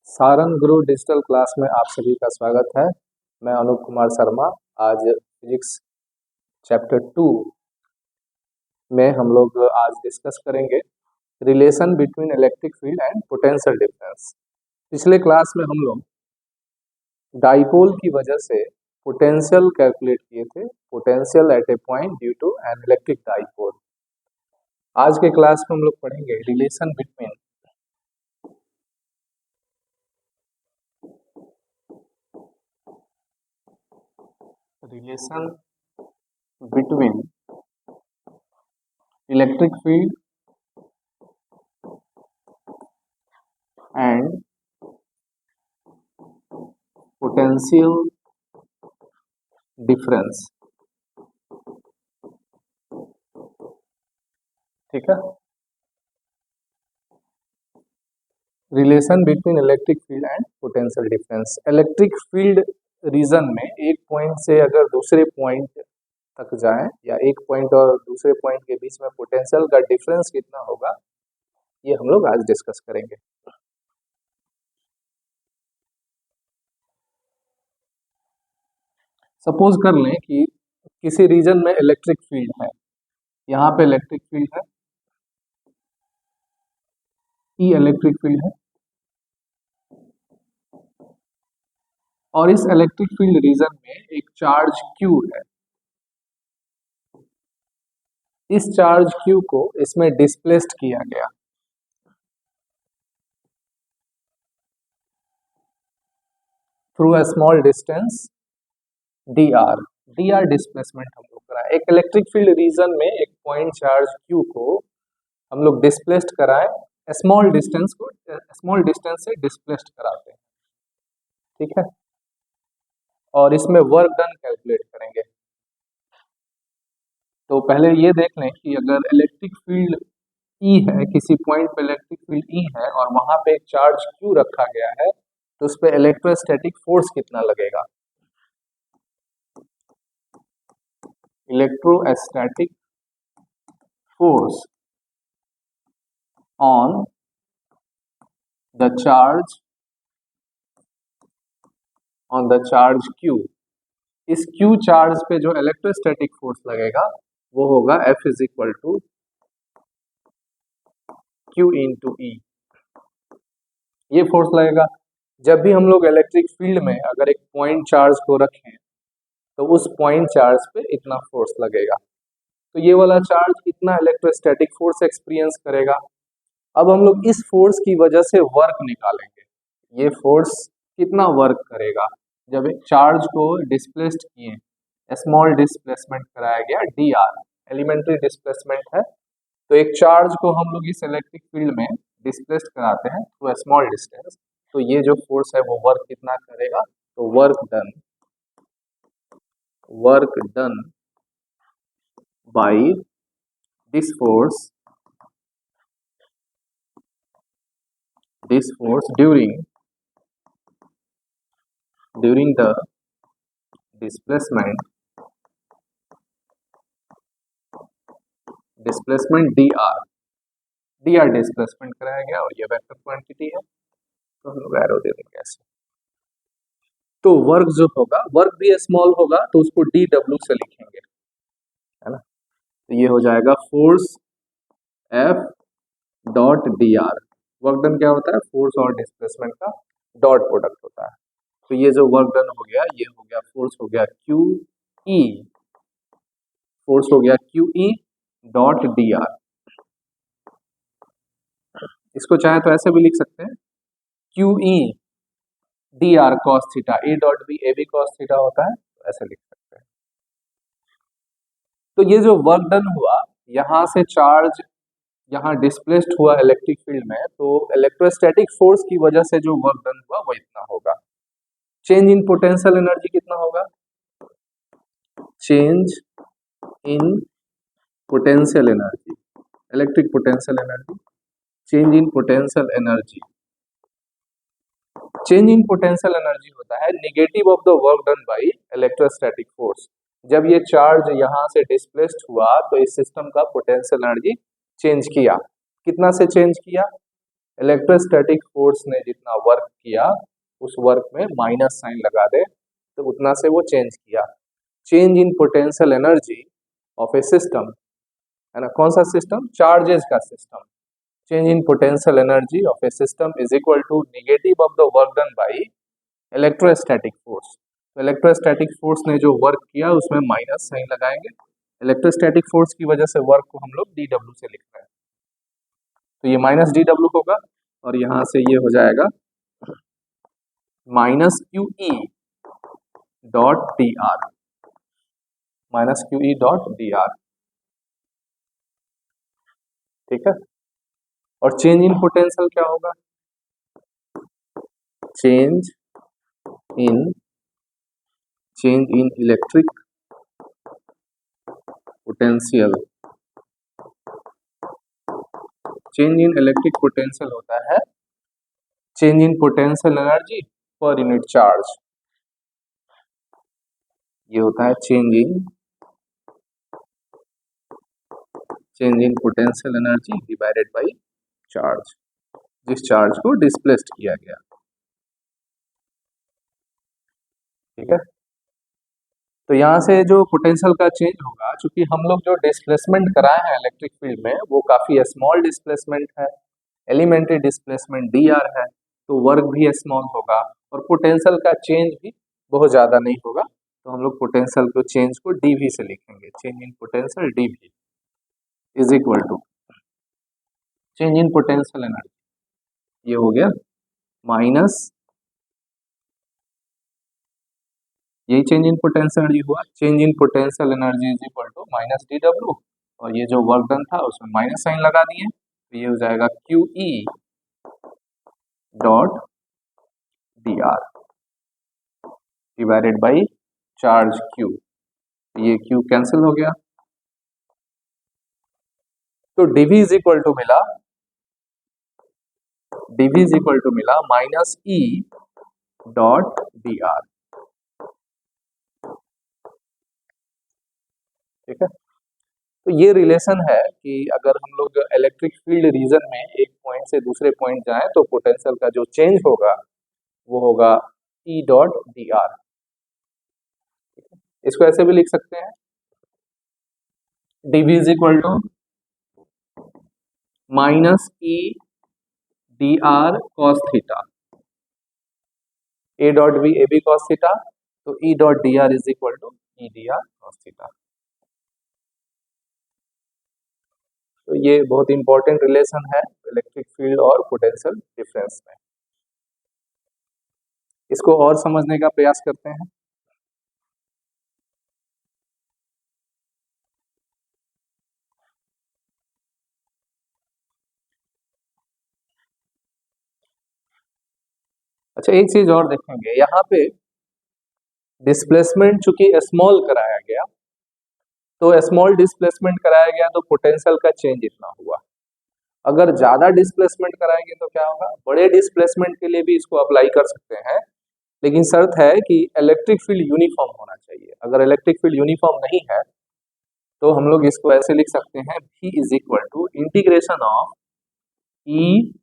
सारंग गुरु digital class में आप सभी का स्वागत है। मैं अनूप कुमार शर्मा। आज फिजिक्स चैप्टर 2 में हम लोग आज डिस्कस करेंगे relation between electric field and potential difference. पिछले क्लास में हम लोग डाइपोल की वजह से पोटेंशियल कैलकुलेट किए थे, potential at a point due to an electric dipole. आज के क्लास में हम लोग पढ़ेंगे relation between electric field and potential difference. ठीक है, relation between electric field and potential difference. Electric field region में एक पॉइंट से अगर दूसरे पॉइंट तक जाएं या एक पॉइंट और दूसरे पॉइंट के बीच में पोटेंशियल का डिफरेंस कितना होगा, ये हम लोग आज डिस्कस करेंगे। सपोज कर लें कि किसी रीजन में इलेक्ट्रिक फील्ड है, यहाँ पे इलेक्ट्रिक फील्ड है, ई इलेक्ट्रिक फील्ड है, और इस इलेक्ट्रिक फील्ड रीजन में एक चार्ज Q है। इस चार्ज Q को इसमें डिस्प्लेस्ड किया गया through a small distance dr displacement हम लोग कराएं। एक इलेक्ट्रिक फील्ड रीजन में एक पॉइंट चार्ज Q को हम लोग डिस्प्लेस्ड कराएं, स्मॉल डिस्टेंस से डिस्प्लेस्ड कराते हैं। ठीक है, और इसमें वर्क डन कैलकुलेट करेंगे। तो पहले ये देख लें कि अगर इलेक्ट्रिक फील्ड E है, किसी पॉइंट पे इलेक्ट्रिक फील्ड E है और वहां पे एक चार्ज Q रखा गया है, तो उस पर इलेक्ट्रोस्टैटिक फोर्स कितना लगेगा। Electrostatic force on the charge Q। इस Q चार्ज पे जो इलेक्ट्रोस्टैटिक फोर्स लगेगा वो होगा F is equal to Q into E। ये फोर्स लगेगा। जब भी हम लोग इलेक्ट्रिक फील्ड में अगर एक पॉइंट चार्ज को रखें तो उस पॉइंट चार्ज पे इतना फोर्स लगेगा, तो ये वाला चार्ज इतना इलेक्ट्रोस्टैटिक फोर्स एक्सपीरियंस करेगा। अब हम लोग इस फोर्स की वजह से वर्क निकालेंगे। ये फोर्स कितना वर्क करेगा। जब एक चार्ज को डिस्प्लेस्ड किए, स्मॉल डिस्प्लेसमेंट कराया गया dr, एलिमेंट्री डिस्प्लेसमेंट है, तो एक चार्ज को हम लोग इस इलेक्ट्रिक फील्ड में डिस्प्लेस्ड कराते हैं थ्रू स्मॉल डिस्टेंस, तो ये जो फोर्स है वो वर्क कितना करेगा। तो work done by this force during the displacement dr displacement कराया गया और ये वेक्टर क्वांटिटी है, तो हम लोग एरो दे देंगे ऐसे। तो वर्क जो होगा, वर्क भी स्मॉल होगा तो उसको dw से लिखेंगे, है ना। तो ये हो जाएगा force F dot dr। Work done क्या होता है, फोर्स और डिस्प्लेसमेंट का डॉट प्रोडक्ट होता है। तो ये जो वर्क डन हो गया, ये हो गया फोर्स हो गया QE डॉट dr। इसको चाहे तो ऐसे भी लिख सकते हैं, QE dr cos theta, A dot B AB cos theta होता है, तो ऐसे लिख सकते हैं। तो ये जो वर्क डन हुआ, यहाँ से चार्ज यहाँ डिस्प्लेस्ड हुआ इलेक्ट्रिक फील्ड में, तो इलेक्ट्रोस्टैटिक फोर्स की वजह से जो वर्क डन हुआ वो इतना होगा। चेंज इन पोटेंशियल एनर्जी कितना होगा, change in potential energy, electric potential energy, change in potential energy. Change in potential energy होता है negative of the work done by electrostatic force. जब ये चार्ज यहाँ से डिस्प्लेस्ड हुआ तो इस सिस्टम का पोटेंशियल एनर्जी चेंज किया। कितना से चेंज किया, इलेक्ट्रोस्टैटिक फोर्स ने जितना वर्क किया उस वर्क में माइनस साइन लगा दे तो उतना से वो चेंज किया। Change in potential energy of a system, है ना, कौन सा सिस्टम, चार्जेस का system. Change in potential energy of a system is equal to negative of the work done by electrostatic force. तो इलेक्ट्रोस्टैटिक फोर्स ने जो work किया उसमें माइनस साइन लगाएंगे। इलेक्ट्रोस्टैटिक फोर्स की वजह से वर्क को हम लोग डी डब्ल्यू से लिख रहे हैं, तो ये माइनस डी डब्ल्यू होगा और यहां से ये हो जाएगा minus Q E dot D are, minus Q E dot D are, ठीक है। और चेंज इन पोटेंशियल क्या होगा, change in electric potential, change in electric potential होता है change in potential energy per unit charge, ये होता है change in potential energy divided by charge, जिस चार्ज को डिस्प्लेस्ड किया गया, ठीक है। तो यहाँ से जो पोटेंशियल का चेंज होगा, चूंकि हम लोग जो डिस्प्लेसमेंट कराए हैं इलेक्ट्रिक फील्ड में वो काफी स्मॉल डिस्प्लेसमेंट है, एलिमेंट्री डिस्प्लेसमेंट डी आर है, तो वर्क भी स्मॉल होगा और पोटेंशियल का चेंज भी बहुत ज्यादा नहीं होगा, तो हम लोग पोटेंशियल को चेंज को डीवी से लिखेंगे, change in potential d v is equal to change in potential energy, ये हो गया माइनस, यही चेंज इन पोटेंशियल एनर्जी हुआ, change in potential energy is equal to minus d डब्ल्यू, और ये जो वर्क डन था उसमें माइनस साइन लगा दिए, तो ये हो जाएगा Q E dot D are divided by charge Q, ये क्यू कैंसिल हो गया, तो डीवी इज इक्वल टू मिला minus E dot D are, ठीक है। तो ये रिलेशन है कि अगर हम लोग इलेक्ट्रिक फील्ड रीजन में एक पॉइंट से दूसरे पॉइंट जाएं तो पोटेंशियल का जो चेंज होगा वो होगा ई डॉट डी आर, इसको ऐसे भी लिख सकते हैं DV is equal to minus E D R cos theta, A dot B A B cos theta, तो E dot D R is equal to E D R cos theta. तो ये बहुत इंपॉर्टेंट रिलेशन है electric field और potential difference में, इसको और समझने का प्रयास करते हैं। अच्छा, एक चीज और देखेंगे, यहाँ पे डिस्प्लेसमेंट चूंकि स्मॉल कराया गया, तो स्मॉल डिस्प्लेसमेंट कराया गया तो पोटेंशियल का चेंज इतना हुआ, अगर ज्यादा डिस्प्लेसमेंट कराएंगे तो क्या होगा, बड़े डिस्प्लेसमेंट के लिए भी इसको अप्लाई कर सकते हैं, लेकिन शर्त है कि इलेक्ट्रिक फील्ड यूनिफॉर्म होना चाहिए। अगर इलेक्ट्रिक फील्ड यूनिफॉर्म नहीं है तो हम लोग इसको ऐसे लिख सकते हैं V is equal to integration of e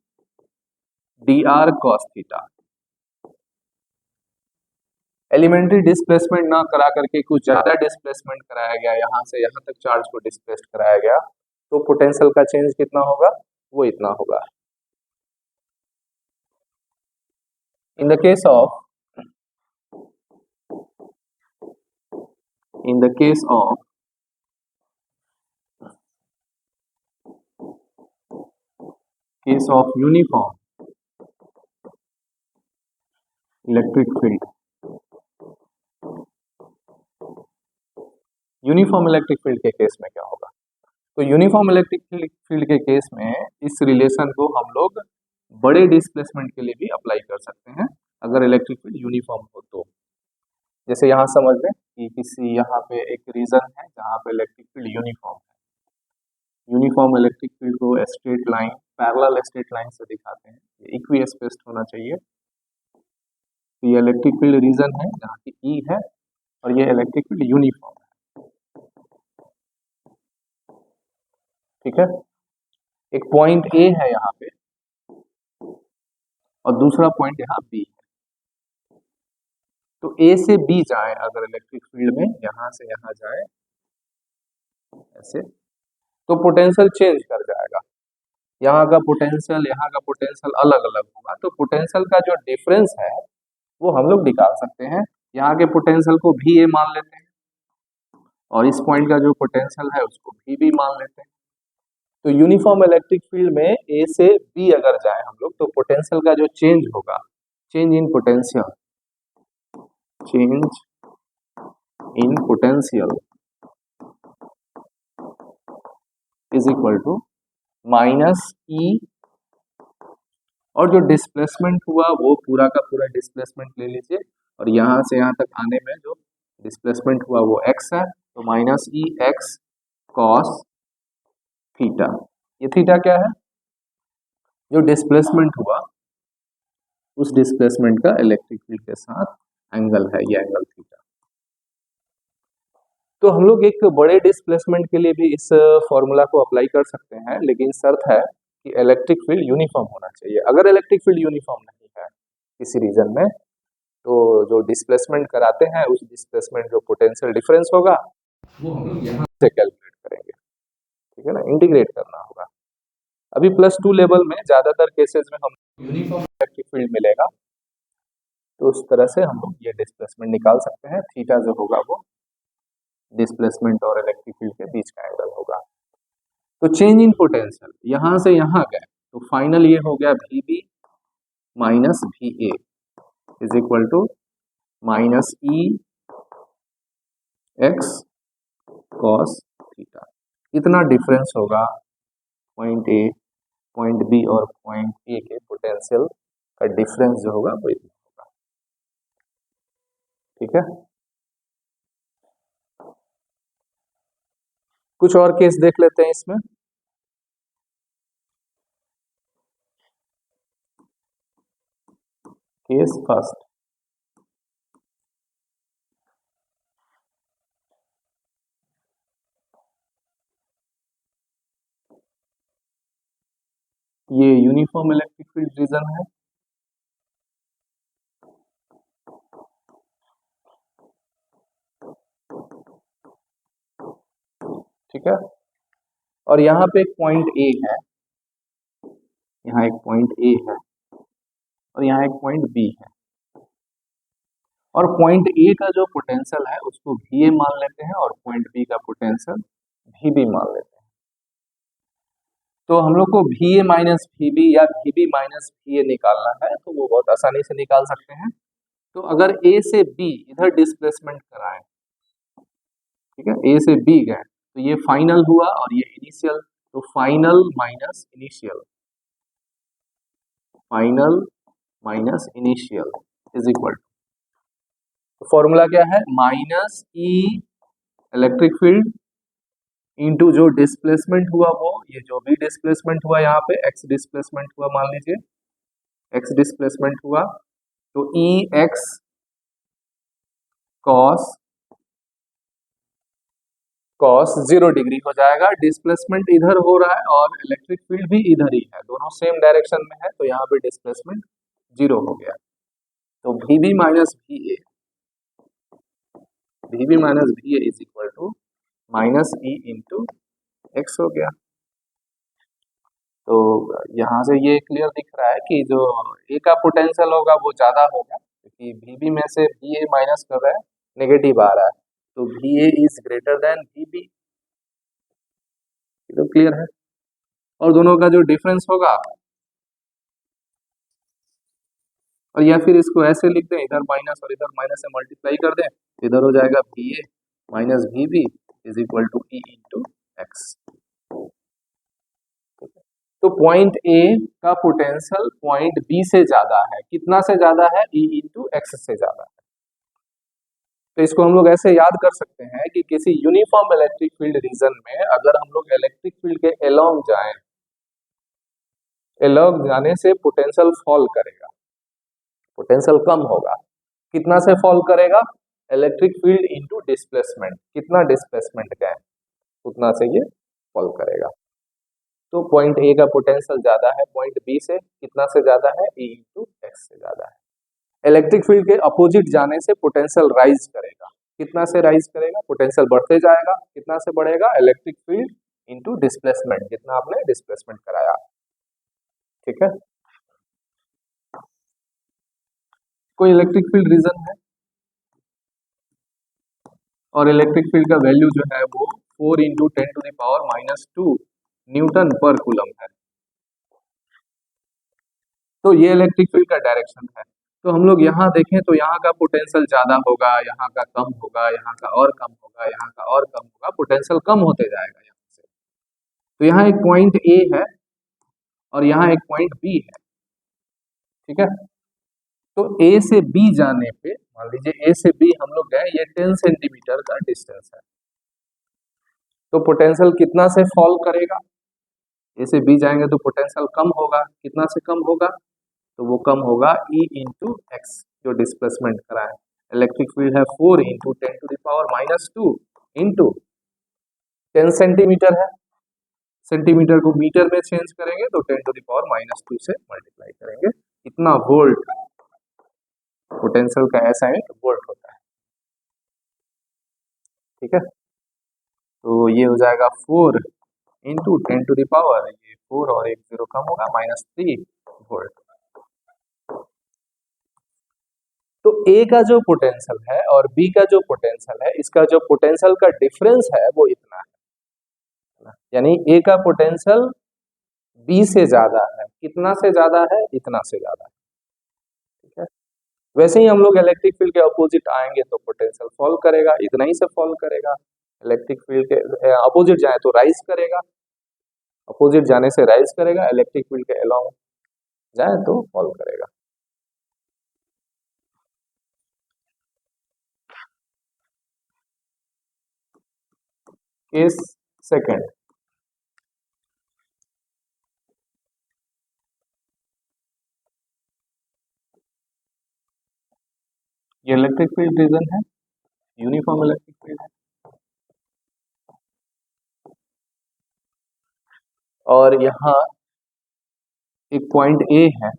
D R cos theta, elementary displacement ना करा करके कुछ ज्यादा डिस्प्लेसमेंट कराया गया, यहाँ से यहाँ तक चार्ज को डिस्प्लेस्ड कराया गया, तो पोटेंशियल का चेंज कितना होगा, वो इतना होगा। In the case of uniform electric field, uniform electric field के केस में क्या होगा, तो यूनिफॉर्म इलेक्ट्रिक फील्ड के केस में इस रिलेशन को हम लोग बड़े डिस्प्लेसमेंट के लिए भी अप्लाई कर सकते हैं अगर इलेक्ट्रिक फील्ड यूनिफॉर्म हो तो। जैसे यहाँ समझ लें कि किसी यहाँ पे एक रीजन है जहाँ पे इलेक्ट्रिक फील्ड यूनिफॉर्म है, यूनिफॉर्म इलेक्ट्रिक फील्ड को straight line, parallel straight line से दिखाते हैं, इक्वी स्पेस्ड होना चाहिए। तो ये इलेक्ट्रिक फील्ड रीजन है जहाँ की ई है और ये इलेक्ट्रिक फील्ड यूनिफॉर्म है, ठीक है। एक पॉइंट ए है यहाँ पे और दूसरा पॉइंट यहाँ बी है। तो ए से बी जाए अगर इलेक्ट्रिक फील्ड में, यहां से यहां जाए ऐसे, तो पोटेंशियल चेंज कर जाएगा। यहाँ का पोटेंशियल, यहाँ का पोटेंशियल अलग अलग होगा, तो पोटेंशियल का जो डिफरेंस है वो हम लोग निकाल सकते हैं। यहाँ के पोटेंशियल को भी ए मान लेते हैं और इस पॉइंट का जो पोटेंशियल है उसको भी मान लेते हैं। तो यूनिफॉर्म इलेक्ट्रिक फील्ड में ए से बी अगर जाए हम लोग, तो पोटेंशियल का जो चेंज होगा, change in potential, change in potential is equal to minus E, और जो डिस्प्लेसमेंट हुआ वो पूरा का पूरा डिस्प्लेसमेंट ले लीजिए, और यहाँ से यहाँ तक आने में जो डिस्प्लेसमेंट हुआ वो एक्स है, तो minus e x cos theta. ये थीटा क्या है? जो डिस्प्लेसमेंट हुआ उस डिस्प्लेसमेंट का इलेक्ट्रिक फील्ड के साथ एंगल है, ये एंगल थीटा। तो हम लोग एक बड़े डिस्प्लेसमेंट के लिए भी इस फॉर्मूला को अप्लाई कर सकते हैं, लेकिन शर्त है कि इलेक्ट्रिक फील्ड यूनिफॉर्म होना चाहिए। अगर इलेक्ट्रिक फील्ड यूनिफॉर्म नहीं है किसी रीजन में, तो जो डिस्प्लेसमेंट कराते हैं उस डिस्प्लेसमेंट जो पोटेंशियल डिफरेंस होगा वो हम लोग यहाँ से कैलकुलेट करेंगे, ठीक है ना, इंटीग्रेट करना होगा। अभी +2 लेवल में ज्यादातर केसेस में हम यूनिफॉर्म इलेक्ट्रिक फील्ड मिलेगा, तो उस तरह से हम लोग ये डिस्प्लेसमेंट निकाल सकते हैं। थीटा जो होगा वो डिस्प्लेसमेंट और इलेक्ट्रिक फील्ड के बीच का एंगल होगा। तो चेंज इन पोटेंशियल यहां से यहां गए, तो फाइनल ये हो गया v B minus V A is equal to minus e x cos theta. इतना डिफरेंस होगा पॉइंट ए, पॉइंट बी और पॉइंट ए के पोटेंशियल का डिफरेंस जो होगा वो इतना होगा, ठीक है। कुछ और केस देख लेते हैं इसमें। केस फर्स्ट, ये यूनिफॉर्म इलेक्ट्रिक फील्ड रीजन है, ठीक है। और यहाँ पे एक पॉइंट ए है, यहाँ एक पॉइंट ए है और यहाँ एक पॉइंट बी है, और पॉइंट ए का जो पोटेंशियल है उसको भी ए मान लेते हैं और पॉइंट बी का पोटेंशियल भी मान लेते हैं। तो हम लोग को भी ए माइनस भी बी या भी बी माइनस भी ए निकालना है, तो वो बहुत आसानी से निकाल सकते हैं। तो अगर ए से बी इधर डिस्प्लेसमेंट कराएं, ठीक है, ए से बी गए, तो ये फाइनल हुआ और ये इनिशियल, तो final minus initial, final minus initial is equal to, formula क्या है, माइनस ई इलेक्ट्रिक फील्ड इनटू जो डिस्प्लेसमेंट हुआ वो, ये जो भी डिस्प्लेसमेंट हुआ यहाँ पे एक्स डिस्प्लेसमेंट हुआ, मान लीजिए एक्स डिस्प्लेसमेंट हुआ, तो ई एक्स कॉस कॉस 0 डिग्री हो जाएगा। डिस्प्लेसमेंट इधर हो रहा है और इलेक्ट्रिक फील्ड भी इधर ही है, दोनों सेम डायरेक्शन में है, तो यहाँ पे डिस्प्लेसमेंट 0 हो गया। तो v B minus we a, v B minus V A is equal to minus e into x हो गया। तो यहाँ से ये क्लियर दिख रहा है कि जो ए का पोटेंशियल होगा वो ज़्यादा होगा, क्योंकि वी बी में से वी ए माइनस कर रहा है, नेगेटिव आ रहा है, तो v A is greater than v b, तो क्लियर है। और दोनों का जो डिफरेंस होगा, और या फिर इसको ऐसे लिख दें, इधर माइनस और इधर माइनस से मल्टीप्लाई कर दें, इधर हो जाएगा v a minus v b is equal to e into x. तो पॉइंट ए का पोटेंशियल पॉइंट बी से ज्यादा है, कितना से ज्यादा है, ई इंटू एक्स से ज्यादा है। तो इसको हम लोग ऐसे याद कर सकते हैं कि किसी यूनिफॉर्म इलेक्ट्रिक फील्ड रीजन में अगर हम लोग इलेक्ट्रिक फील्ड के अलोंग जाएं, अलोंग जाने से पोटेंशियल फॉल करेगा, पोटेंशियल कम होगा। कितना से फॉल करेगा, इलेक्ट्रिक फील्ड इंटू डिस्प्लेसमेंट, कितना डिस्प्लेसमेंट गए उतना से ये फॉल करेगा। तो पॉइंट ए का पोटेंशियल ज्यादा है पॉइंट बी से, कितना से ज्यादा है, ई इंटू एक्स से ज्यादा है। इलेक्ट्रिक फील्ड के अपोजिट जाने से पोटेंशियल राइज करेगा, कितना से राइज करेगा, पोटेंशियल बढ़ते जाएगा, कितना से बढ़ेगा, इलेक्ट्रिक फील्ड इंटू डिस्प्लेसमेंट, जितना आपने डिस्प्लेसमेंट कराया। ठीक है, कोई इलेक्ट्रिक फील्ड रीजन है और इलेक्ट्रिक फील्ड का वैल्यू जो है वो 4 × 10⁻⁻² न्यूटन पर कूलम है। तो ये इलेक्ट्रिक फील्ड का डायरेक्शन है। तो हम लोग यहाँ देखें तो यहाँ का पोटेंशियल ज्यादा होगा, यहाँ का कम होगा, यहाँ का और कम होगा, यहाँ का और कम होगा, पोटेंशियल कम होते जाएगा यहाँ से। तो यहाँ एक पॉइंट ए है और यहाँ एक पॉइंट बी है। ठीक है, तो ए से बी जाने पे मान लीजिए ए से बी हम लोग गए, ये 10 सेंटीमीटर का डिस्टेंस है, तो पोटेंशियल कितना से फॉल करेगा, ए से बी जाएंगे तो पोटेंशियल कम होगा, कितना से कम होगा, तो वो कम होगा ई इंटू एक्स, जो डिस्प्लेसमेंट करा है। इलेक्ट्रिक फील्ड है 4 × 10⁻² इंटू 10 सेंटीमीटर है, सेंटीमीटर को मीटर में चेंज करेंगे तो 10⁻² से मल्टीप्लाई करेंगे, इतना वोल्ट पोटेंशियल का ऐसा यूनिट वोल्ट होता है। ठीक है, तो ये हो जाएगा 4 × 10⁻, ये 4 और एक 0 कम होगा, -3 वोल्ट। तो ए का जो पोटेंशियल है और बी का जो पोटेंशियल है, इसका जो पोटेंशियल का डिफरेंस है वो इतना है, यानी ए का पोटेंशियल बी से ज्यादा है, कितना से ज्यादा है, इतना से ज्यादा है। ठीक है, वैसे ही हम लोग इलेक्ट्रिक फील्ड के अपोजिट आएंगे तो पोटेंशियल फॉल करेगा, इतना ही से फॉल करेगा। इलेक्ट्रिक फील्ड के अपोजिट जाए तो राइज करेगा, अपोजिट जाने से राइज करेगा, इलेक्ट्रिक फील्ड के अलोंग जाए तो फॉल करेगा। केस सेकंड, ये इलेक्ट्रिक फील्ड रीजन है, यूनिफॉर्म इलेक्ट्रिक फील्ड है, और यहाँ एक पॉइंट ए है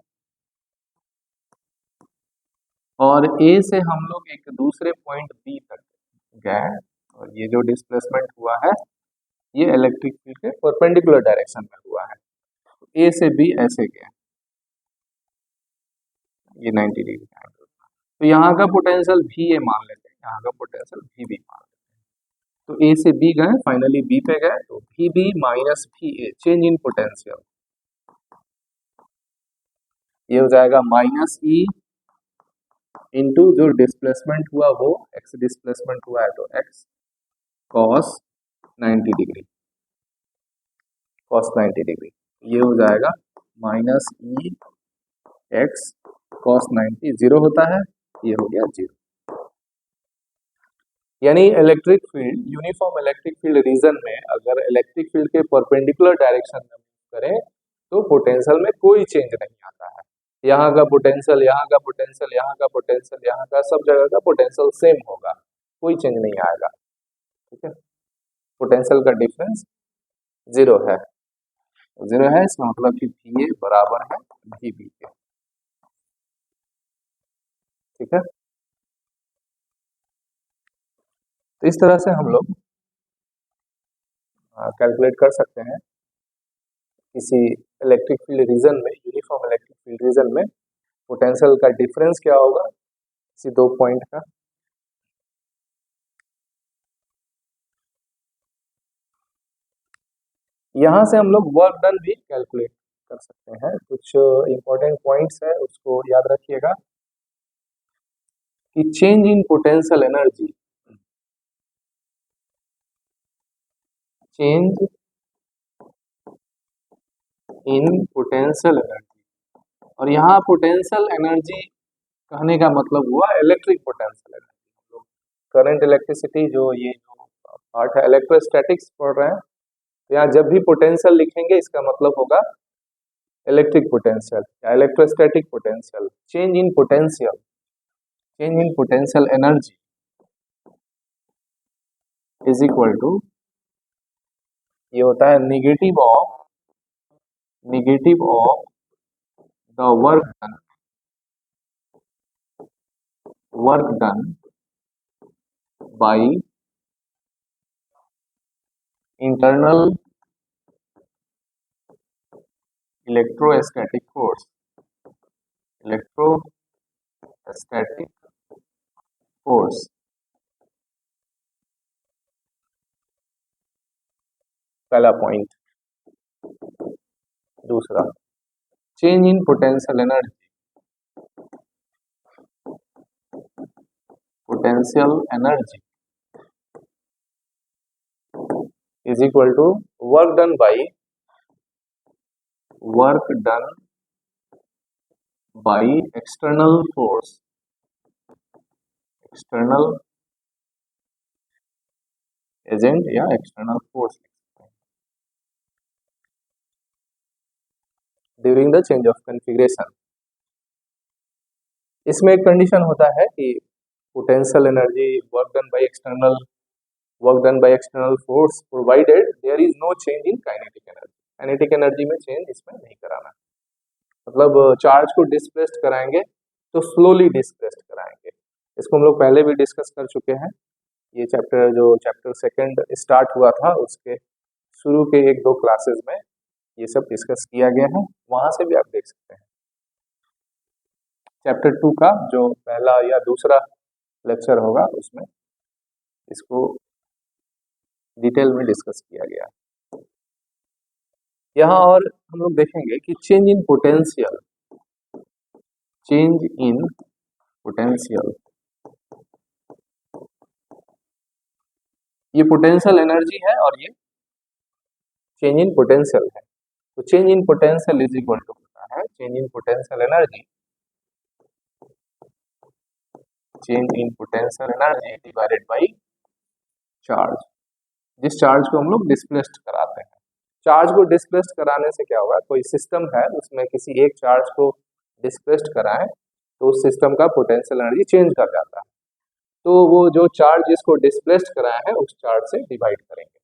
और ए से हम लोग एक दूसरे पॉइंट बी तक गए, और ये जो डिस्प्लेसमेंट हुआ है ये इलेक्ट्रिक फील्ड के परपेंडिकुलर डायरेक्शन में हुआ है। ए से बी ऐसे गए, ये 90 डिग्री का एंगल, तो यहाँ का पोटेंशियल भी ए मान लेते हैं, यहाँ का पोटेंशियल भी मान लेते हैं। तो ए से बी गए, फाइनली बी पे गए, तो भी बी माइनस भी ए, चेंज इन पोटेंशियल, ये हो जाएगा -E इंटू जो डिस्प्लेसमेंट हुआ वो एक्स डिस्प्लेसमेंट हुआ है तो एक्स कॉस 90 डिग्री, ये हो जाएगा -E एक्स कॉस 90, 0 होता है, ये हो गया 0। यानी electric field, uniform electric field region में अगर इलेक्ट्रिक फील्ड के परपेंडिकुलर डायरेक्शन में करें तो पोटेंशियल में कोई चेंज नहीं आता है। यहाँ का पोटेंशियल, यहाँ का पोटेंशियल, यहाँ का पोटेंशियल, यहाँ का सब जगह का पोटेंशियल सेम होगा, कोई चेंज नहीं आएगा। ठीक है, पोटेंशियल का डिफरेंस 0 है, 0 है, इसका मतलब कि भी ए बराबर है भी बी के। ठीक है, तो इस तरह से हम लोग कैलकुलेट कर सकते हैं किसी इलेक्ट्रिक फील्ड रीजन में, यूनिफॉर्म इलेक्ट्रिक फील्ड रीजन में पोटेंशियल का डिफरेंस क्या होगा किसी दो पॉइंट का। यहाँ से हम लोग वर्क डन भी कैलकुलेट कर सकते हैं। कुछ इंपॉर्टेंट पॉइंट्स है उसको याद रखिएगा कि change in potential energy, change in potential energy, और यहाँ पोटेंशियल एनर्जी कहने का मतलब हुआ electric potential energy. Current electricity जो ये जो पार्ट है इलेक्ट्रोस्टैटिक्स पढ़ रहे हैं, तो यहाँ जब भी पोटेंशियल लिखेंगे इसका मतलब होगा इलेक्ट्रिक पोटेंशियल या electrostatic potential. Change in potential, change in potential energy is equal to, ये होता है negative of negative of the work done by internal electrostatic force, electrostatic force। पहला पॉइंट। दूसरा, change in potential energy, potential energy is equal to work done by external force, external agent या external force during the change of configuration. इसमें एक condition होता है कि potential energy work done by external force provided there is no change in kinetic energy. Kinetic energy में change इसमें नहीं कराना, मतलब चार्ज को डिस्प्लेस्ड कराएंगे तो स्लोली डिस्प्लेस्ड कराएंगे। इसको हम लोग पहले भी डिस्कस कर चुके हैं। ये चैप्टर सेकंड स्टार्ट हुआ था उसके शुरू के 1-2 क्लासेस में ये सब डिस्कस किया गया है, वहां से भी आप देख सकते हैं। चैप्टर 2 का जो पहला या दूसरा लेक्चर होगा उसमें इसको डिटेल में डिस्कस किया गया। यहाँ और हम लोग देखेंगे कि चेंज इन पोटेंशियल, ये पोटेंशियल एनर्जी है और ये चेंज इन पोटेंशियल है। तो change in potential is equal to होता है change in potential energy divided by charge. जिस चार्ज को हम लोग डिस्प्लेस्ड कराते हैं, चार्ज को डिस्प्लेस्ड कराने से क्या होगा, कोई सिस्टम है उसमें किसी एक चार्ज को डिस्प्लेस्ड कराएं तो उस सिस्टम का पोटेंशियल एनर्जी चेंज कर जाता है। तो वो जो चार्ज जिसको डिस्प्लेस्ड कराया है उस चार्ज से डिवाइड करेंगे।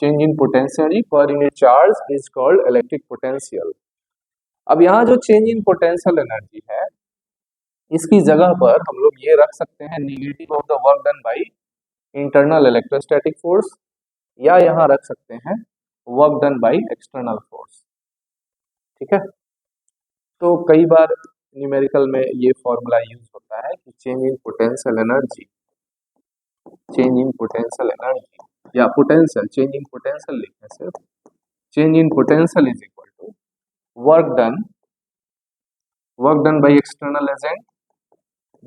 Change in potential per unit charge is called electric potential. अब यहाँ जो चेंज इन पोटेंशियल एनर्जी है इसकी जगह पर हम लोग ये रख सकते हैं negative of the work done by internal electrostatic force, या यहाँ रख सकते हैं work done by external force. ठीक है, तो कई बार न्यूमेरिकल में ये फॉर्मूला यूज होता है कि चेंज इन पोटेंशियल एनर्जी या पोटेंशियल, चेंज इन पोटेंशियल लिखने से change in potential is equal to work done by external agent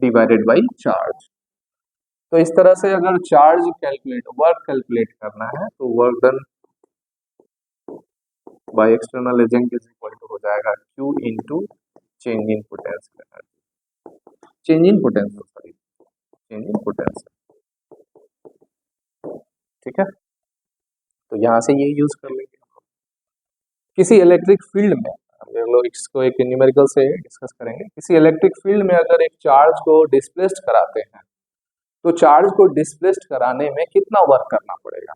divided by charge. तो इस तरह से अगर वर्क कैलकुलेट करना है तो work done by external agent is equal to हो जाएगा Q into change in potential energy, change in potential. ठीक है, तो यहाँ से ये यूज कर लेंगे। किसी इलेक्ट्रिक फील्ड में हम लोग इसको एक न्यूमेरिकल से डिस्कस करेंगे। किसी इलेक्ट्रिक फील्ड में अगर एक चार्ज को डिस्प्लेस्ड कराते हैं तो चार्ज को डिस्प्लेस्ड कराने में कितना वर्क करना पड़ेगा,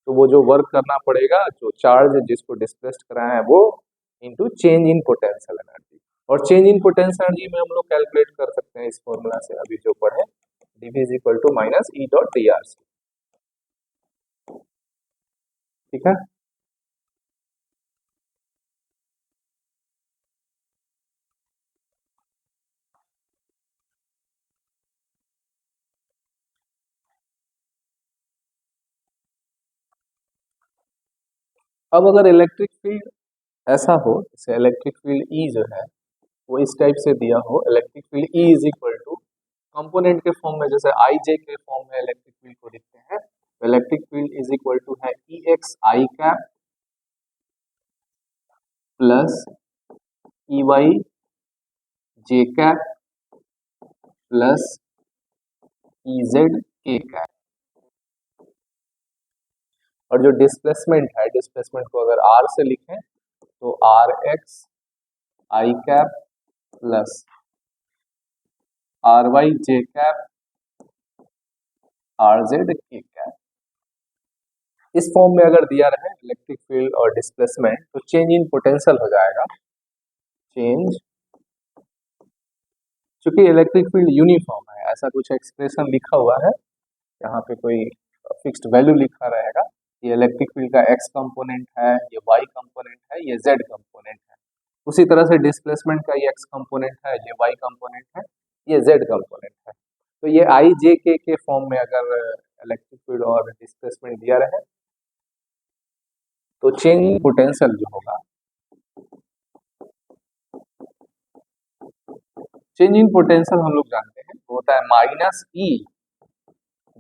तो वो जो वर्क करना पड़ेगा जो चार्ज जिसको डिस्प्लेस्ड कराया है वो into change in potential energy. और चेंज इन पोटेंशियल एनर्जी में हम लोग कैलकुलेट कर सकते हैं इस फॉर्मूला से अभी जो पढ़े, dV is equal to minus E dot dR। ठीक है, अब अगर इलेक्ट्रिक फील्ड ऐसा हो, जैसे इलेक्ट्रिक फील्ड E जो है वो इस टाइप से दिया हो, electric field E is equal to component के फॉर्म में, जैसे IJ के फॉर्म में इलेक्ट्रिक फील्ड को लिखते हैं, तो electric field is equal to है EX I cap plus EY J cap plus EZ K cap. और जो डिस्प्लेसमेंट है, डिस्प्लेसमेंट को अगर R से लिखें तो RX I cap plus RY J cap RZ K cap. इस फॉर्म में अगर दिया रहे इलेक्ट्रिक फील्ड और डिस्प्लेसमेंट तो चेंज इन पोटेंशियल हो जाएगा चेंज, चूंकि इलेक्ट्रिक फील्ड यूनिफॉर्म है, ऐसा कुछ एक्सप्रेशन लिखा हुआ है, यहाँ पे कोई फिक्स्ड वैल्यू लिखा रहेगा, ये इलेक्ट्रिक फील्ड का एक्स कंपोनेंट है, ये वाई कंपोनेंट है, ये जेड कंपोनेंट है। उसी तरह से डिस्प्लेसमेंट का ये एक्स कंपोनेंट है, ये वाई कंपोनेंट है, ये जेड कंपोनेंट है। तो ये आई जे के फॉर्म में अगर इलेक्ट्रिक फील्ड और डिस्प्लेसमेंट दिया रहे तो चेंज इन पोटेंशियल जो होगा, चेंज इन पोटेंशियल हम लोग जानते हैं वो होता है माइनस ई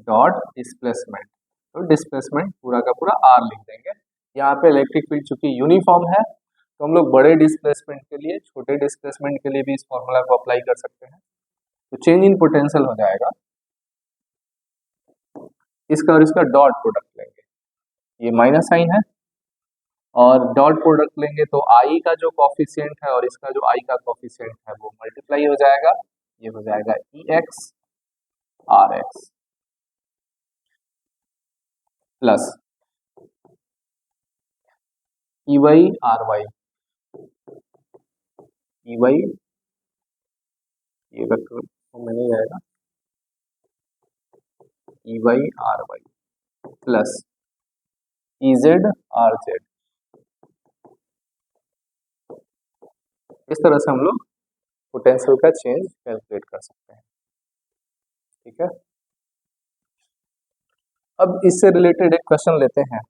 डॉट डिस्प्लेसमेंट। तो डिस्प्लेसमेंट पूरा का पूरा आर लिख देंगे। यहाँ पे इलेक्ट्रिक फील्ड चूंकि यूनिफॉर्म है तो हम लोग बड़े डिस्प्लेसमेंट के लिए छोटे डिस्प्लेसमेंट के लिए भी इस फॉर्मूला को अप्लाई कर सकते हैं। तो चेंज इन पोटेंशियल हो जाएगा, इसका और इसका डॉट प्रोडक्ट लेंगे, ये माइनस साइन है, और डॉट प्रोडक्ट लेंगे तो आई का जो कॉफिशिएंट है और इसका जो आई का कॉफिशिएंट है वो मल्टीप्लाई हो जाएगा, ये हो जाएगा E X R X plus E Y R Y, E Y ये वेक्टर में नहीं आएगा, E Y R Y plus E Z R Z. इस तरह से हम लोग पोटेंशियल का चेंज कैलकुलेट कर सकते हैं। ठीक है, अब इससे रिलेटेड एक क्वेश्चन लेते हैं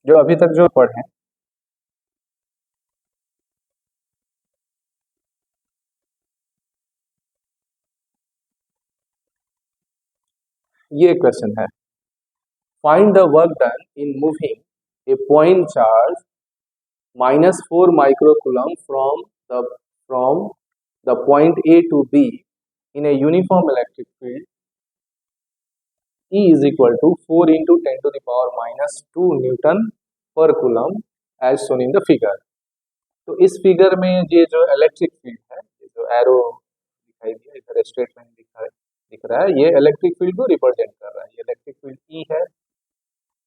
जो अभी तक जो पढ़े। ये क्वेश्चन है, find the work done in moving A point charge -4 microcoulomb from the point A to B in a uniform electric field E is equal to 4 into 10 to the power -2 Newton per coulomb as shown in the figure। तो इस figure में ये जो electric field है, ये जो arrow दिखाई दिया इधर स्टेटमेंट दिख रहा है, ये इलेक्ट्रिक फील्ड को रिप्रेजेंट कर रहा है। ये इलेक्ट्रिक फील्ड ई है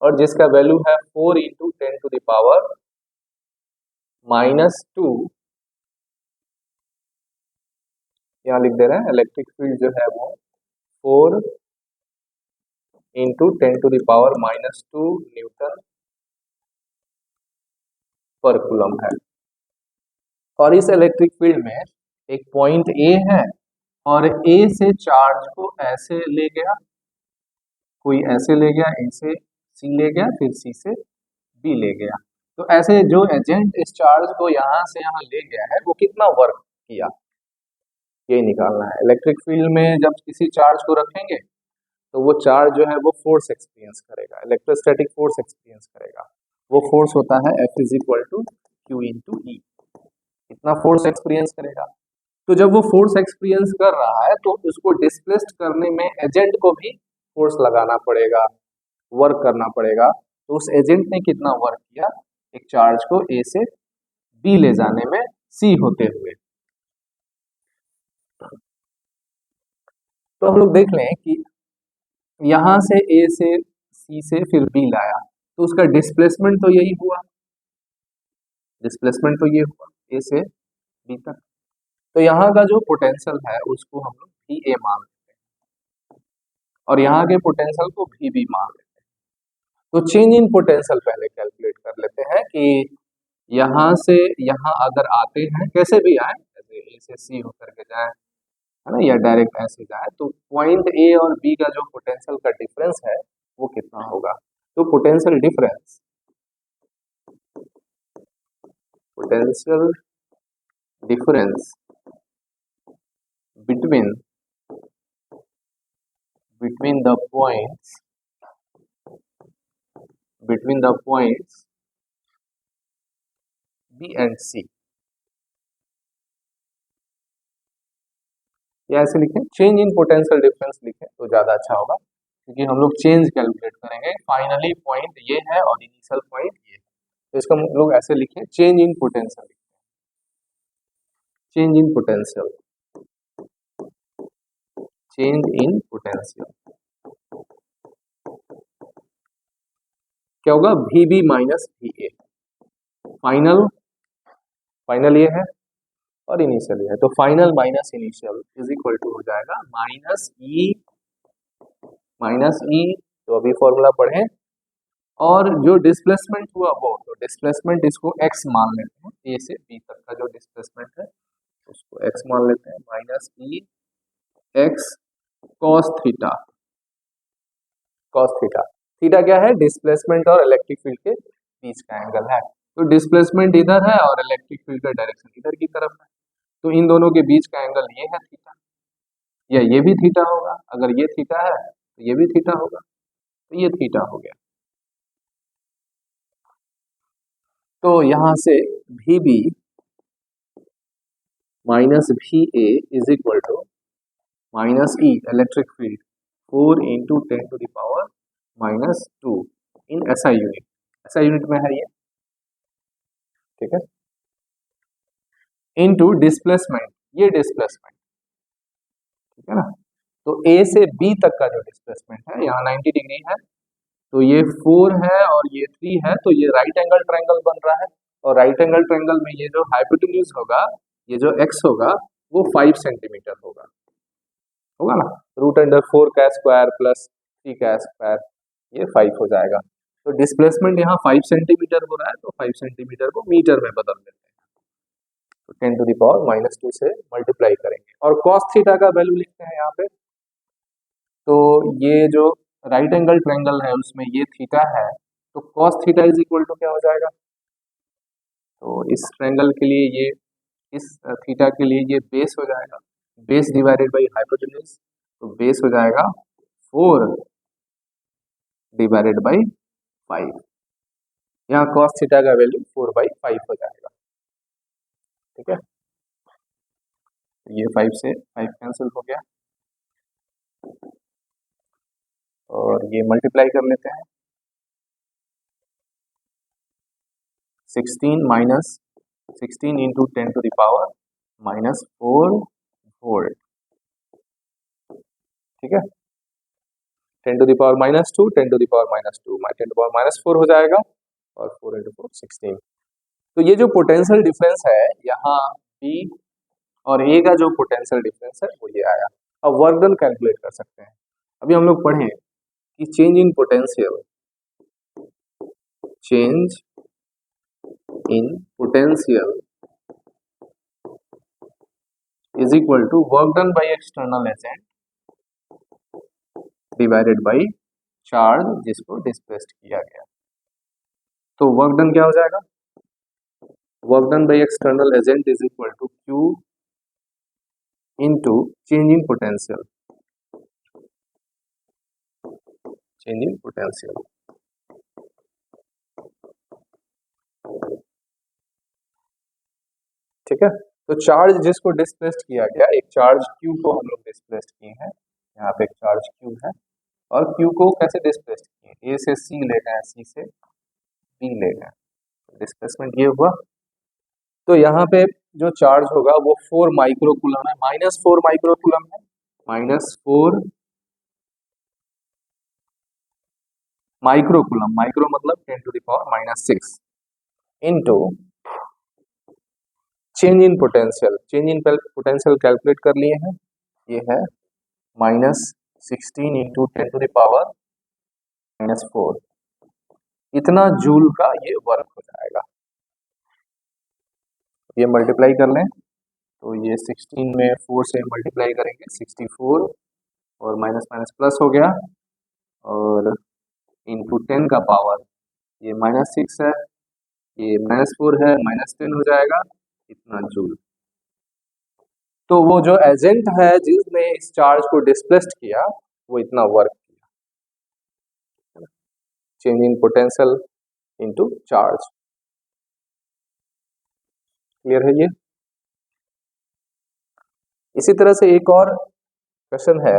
और जिसका वैल्यू है 4 into 10 to the power -2, यहाँ लिख दे रहे हैं इलेक्ट्रिक फील्ड जो है वो 4 into 10 to the power -2 Newton per coulomb है। और इस इलेक्ट्रिक फील्ड में एक पॉइंट ए है और ए से चार्ज को ऐसे ले गया, कोई ऐसे ले गया, ए से सी ले गया, फिर सी से बी ले गया। तो ऐसे जो एजेंट इस चार्ज को यहाँ से यहाँ ले गया है वो कितना वर्क किया, ये निकालना है। इलेक्ट्रिक फील्ड में जब किसी चार्ज को रखेंगे तो वो चार्ज जो है वो फोर्स एक्सपीरियंस करेगा, इलेक्ट्रोस्टैटिक फोर्स एक्सपीरियंस करेगा। वो फोर्स होता है F is equal to Q into E, इतना फोर्स एक्सपीरियंस करेगा। तो जब वो फोर्स एक्सपीरियंस कर रहा है तो उसको डिस्प्लेस्ड करने में एजेंट को भी फोर्स लगाना पड़ेगा, वर्क करना पड़ेगा। तो उस एजेंट ने कितना वर्क किया एक चार्ज को ए से बी ले जाने में सी होते हुए। तो हम लोग देख लें कि यहां से ए से सी से फिर बी लाया तो उसका डिस्प्लेसमेंट तो यही हुआ, डिस्प्लेसमेंट तो ये हुआ ए से बी तक। तो यहाँ का जो पोटेंशियल है उसको हम लोग भी ए मान लेते हैं और यहाँ के पोटेंशियल को भी मान लेते हैं। तो चेंज इन पोटेंशियल पहले कैलकुलेट कर लेते हैं कि यहाँ से यहाँ अगर आते हैं कैसे भी आए, जैसे ए से सी होकर के जाए है ना, या डायरेक्ट ऐसे जाए, तो पॉइंट ए और बी का जो पोटेंशियल का डिफरेंस है वो कितना होगा। तो potential difference between the points B and C, या ऐसे लिखें चेंज इन पोटेंशियल डिफरेंस लिखें तो ज़्यादा अच्छा होगा, क्योंकि हम लोग चेंज कैलकुलेट करेंगे। फाइनली पॉइंट ये है और इनिशियल पॉइंट ये है, तो इसका हम लोग ऐसे लिखें change in potential, change in potential, change in potential. क्या होगा, V B minus we A. Final ये है और इनिशियल ये है, तो final minus initial is equal to हो जाएगा माइनस ई, तो अभी फॉर्मूला पढ़े। और जो डिस्प्लेसमेंट हुआ वो, तो डिस्प्लेसमेंट इसको एक्स मान लेते हैं, ए से बी तक का जो डिस्प्लेसमेंट है उसको एक्स मान लेते हैं, minus e x cos theta. Theta क्या है, डिस्प्लेसमेंट और इलेक्ट्रिक फील्ड के बीच का एंगल है। तो डिस्प्लेसमेंट इधर है और इलेक्ट्रिक फील्ड का डायरेक्शन इधर की तरफ है, तो इन दोनों के बीच का एंगल ये है थीटा, या ये भी थीटा होगा, अगर ये थीटा है तो ये भी थीटा होगा, तो ये थीटा हो गया। तो यहां से V B minus V A is equal to minus E electric field 4 into 10⁻⁻² in SI unit, SI unit में है ये, ठीक है, इनटू डिस्प्लेसमेंट, ये डिस्प्लेसमेंट, ठीक है ना। तो ए से बी तक का जो डिस्प्लेसमेंट है, यहाँ 90 डिग्री है, तो ये 4 है और ये 3 है, तो ये राइट एंगल ट्रायंगल बन रहा है। और राइट एंगल ट्रायंगल में ये जो हाइपोटेन्यूज होगा, ये जो एक्स होगा वो 5 सेंटीमीटर होगा ना, √4 का स्क्वायर प्लस 3 का स्क्वायर, ये 5 हो जाएगा। तो डिस्प्लेसमेंट यहाँ 5 सेंटीमीटर हो रहा है, तो 5 सेंटीमीटर को मीटर में बदल देते हैं, तो 10⁻⁻² से मल्टीप्लाई करेंगे और कॉस थीटा का वैल्यू लिखते हैं यहाँ पे। तो ये जो राइट एंगल ट्रायंगल है उसमें ये थीटा है, तो cos theta is equal to क्या हो जाएगा, तो इस ट्रायंगल के लिए ये, इस थीटा के लिए ये बेस हो जाएगा, बेस डिवाइडेड बाई हाइपोटेन्यूज, तो बेस हो जाएगा 4 डिवाइडेड बाई 5, यहाँ कॉस थीटा का वैल्यू 4/5 हो जाएगा, ठीक है। ये 5 से 5 कैंसिल हो गया और ये मल्टीप्लाई कर लेते हैं, 16 इंटू 10⁻⁻4 वोल्ट, ठीक है, 10⁻⁻2 10⁻⁻2 10⁻⁻4 हो जाएगा और 4 इंटू 4 16। तो ये जो पोटेंशियल डिफरेंस है यहाँ बी और ए का जो पोटेंशियल डिफरेंस है वो ये आया। अब वर्क डन कैलकुलेट कर सकते हैं। अभी हम लोग पढ़े कि change in potential is equal to work done by external agent divided by charge जिसको डिस्प्लेस्ड किया गया। तो वर्क डन क्या हो जाएगा, work done by external agent is equal to Q into change in potential, ठीक है। तो चार्ज जिसको डिस्प्लेस्ड किया गया, एक चार्ज Q को हम लोग डिस्प्लेस्ड किए हैं, यहाँ पे एक चार्ज Q है, और Q को कैसे डिस्प्लेस्ड किए, A से C ले गए, C से B ले गए, डिस्प्लेसमेंट ये हुआ। तो यहाँ पे जो चार्ज होगा वो 4 माइक्रोकूलम है, -4 माइक्रोकूलम है, -4 माइक्रोकूलम, माइक्रो मतलब 10⁻⁻6 into change in potential, calculate कर लिए हैं, ये है -16 इंटू 10⁻⁻4, इतना जूल का ये वर्क हो जाएगा। ये मल्टीप्लाई कर लें तो ये 16 में 4 से मल्टीप्लाई करेंगे 64 और माइनस माइनस प्लस हो गया, और इंटू 10 का पावर, ये -6 है, ये -4 है, -10 हो जाएगा, इतना जूल। तो वो जो एजेंट है जिसने इस चार्ज को डिस्प्लेस्ड किया वो इतना वर्क किया, change in potential into charge, clear है ये। इसी तरह से एक और क्वेश्चन है,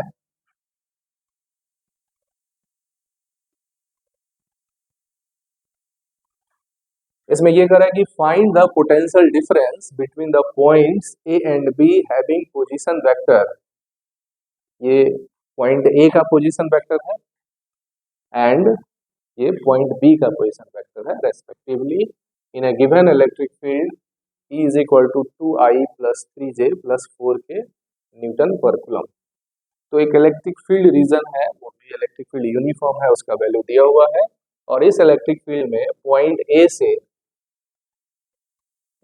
इसमें ये कह रहा है कि find the potential difference between the points A and B having position vector, ये पॉइंट ए का पोजीशन वेक्टर है एंड ये पॉइंट बी का पोजीशन वेक्टर है respectively in a given electric field E is equal to 2I plus 3J plus 4K newton per coulomb. तो एक electric field reason है, वो भी इलेक्ट्रिक फील्ड यूनिफॉर्म है, उसका वैल्यू दिया हुआ है, और इस इलेक्ट्रिक फील्ड में पॉइंट ए से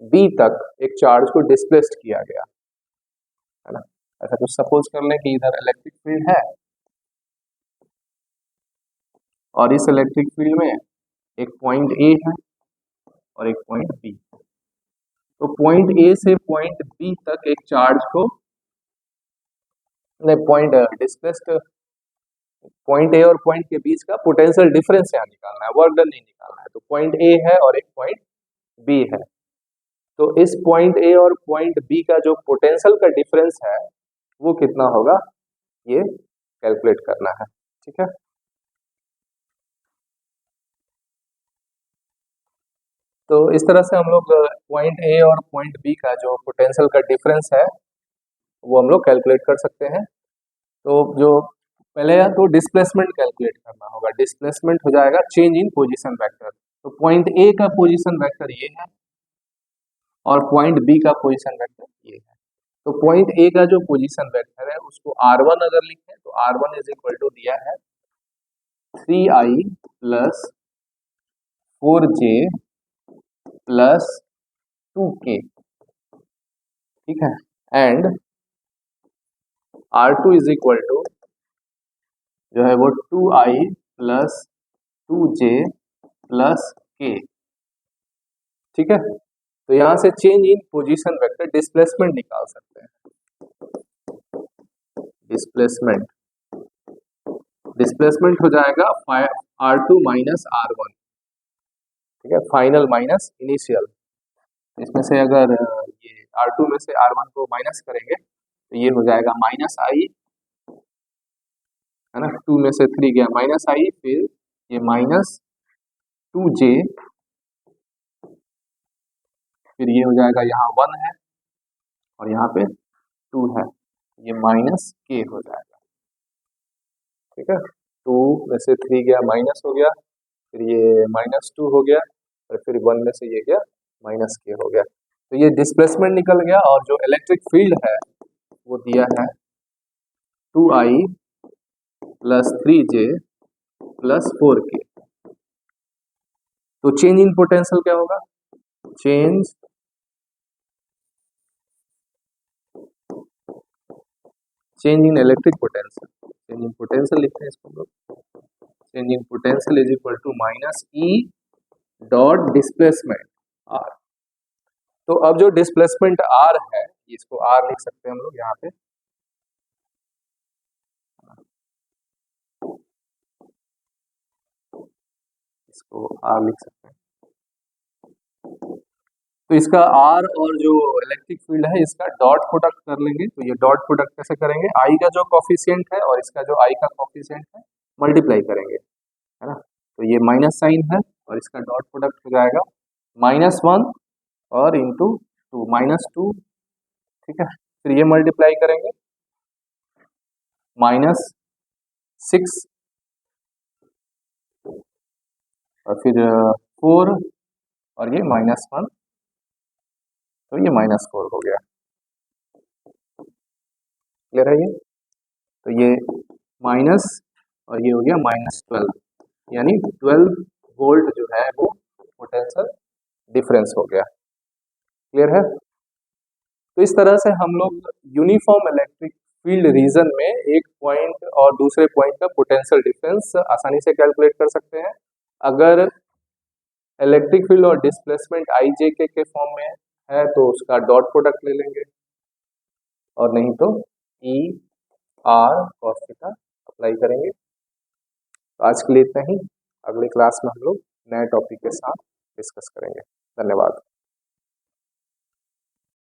बी तक एक चार्ज को डिस्प्लेस्ड किया गया है ना। ऐसा कुछ सपोज कर लें कि इधर इलेक्ट्रिक फील्ड है और इस इलेक्ट्रिक फील्ड में एक पॉइंट ए है और एक पॉइंट बी। तो पॉइंट ए से पॉइंट बी तक एक चार्ज को पॉइंट डिस्प्लेस्ड पॉइंट ए और पॉइंट के बीच का पोटेंशियल डिफरेंस यहाँ निकालना है, वर्क डन नहीं निकालना है। तो पॉइंट ए है और एक पॉइंट बी है, तो इस पॉइंट ए और पॉइंट बी का जो पोटेंशियल का डिफरेंस है वो कितना होगा, ये कैलकुलेट करना है। ठीक है, तो इस तरह से हम लोग पॉइंट ए और पॉइंट बी का जो पोटेंशियल का डिफरेंस है वो हम लोग कैलकुलेट कर सकते हैं। तो जो पहले है तो डिस्प्लेसमेंट कैलकुलेट करना होगा। डिस्प्लेसमेंट हो जाएगा चेंज इन पोजीशन वेक्टर। तो पॉइंट ए का पोजीशन वेक्टर ये है और पॉइंट बी का पोजीशन वेक्टर ये है। तो पॉइंट ए का जो पोजीशन वेक्टर है उसको r1 अगर लिखें तो r1 इज इक्वल टू दिया है 3i plus 4j plus 2k। ठीक है, and r2 is equal to जो है वो 2i plus 2j plus k। ठीक है, तो यहां से चेंज इन पोजीशन वेक्टर डिस्प्लेसमेंट निकाल सकते हैं। डिस्प्लेसमेंट डिस्प्लेसमेंट हो जाएगा r2 माइनस r1। ठीक है, फाइनल माइनस इनिशियल। इसमें से अगर ये r2 में से r1 को माइनस करेंगे तो ये हो जाएगा माइनस आई, है ना। 2 में से 3 गया माइनस आई, फिर ये माइनस 2j, फिर ये हो जाएगा यहाँ 1 है और यहाँ पे 2 है, ये माइनस k हो जाएगा। ठीक है, 2 में से 3 गया माइनस हो गया, फिर ये माइनस 2 हो गया और फिर 1 में से ये गया माइनस k हो गया। तो ये डिस्प्लेसमेंट निकल गया और जो इलेक्ट्रिक फील्ड है वो दिया है 2i plus 3j plus 4k। तो चेंज इन पोटेंशियल क्या होगा, change in electric potential. Change in potential लिखते हैं इसको हम लोग, change in potential is equal to minus E dot displacement R. तो अब जो डिस्प्लेसमेंट आर है इसको आर लिख सकते हैं हम लोग यहाँ पे, इसको आर लिख सकते हैं। तो इसका आर और जो इलेक्ट्रिक फील्ड है इसका डॉट प्रोडक्ट कर लेंगे। तो ये डॉट प्रोडक्ट कैसे करेंगे, आई का जो कॉफिशिएंट है और इसका जो आई का कॉफिशिएंट है मल्टीप्लाई करेंगे, है ना। तो ये माइनस साइन है और इसका डॉट प्रोडक्ट हो जाएगा -1 और इंटू 2 -2। ठीक है, फिर ये मल्टीप्लाई करेंगे -6 और फिर 4 और ये -1, तो ये -4 हो गया। क्लियर है ये, तो ये माइनस और ये हो गया -12, यानी 12 वोल्ट जो है वो पोटेंशियल डिफरेंस हो गया। क्लियर है, तो इस तरह से हम लोग यूनिफॉर्म इलेक्ट्रिक फील्ड रीजन में एक पॉइंट और दूसरे पॉइंट का पोटेंशियल डिफरेंस आसानी से कैलकुलेट कर सकते हैं। अगर इलेक्ट्रिक फील्ड और डिस्प्लेसमेंट आई जे के फॉर्म में है तो उसका डॉट प्रोडक्ट ले लेंगे और नहीं तो E R cos theta apply करेंगे। तो आज के लिए इतना ही, अगले क्लास में हम लोग नए टॉपिक के साथ डिस्कस करेंगे। धन्यवाद।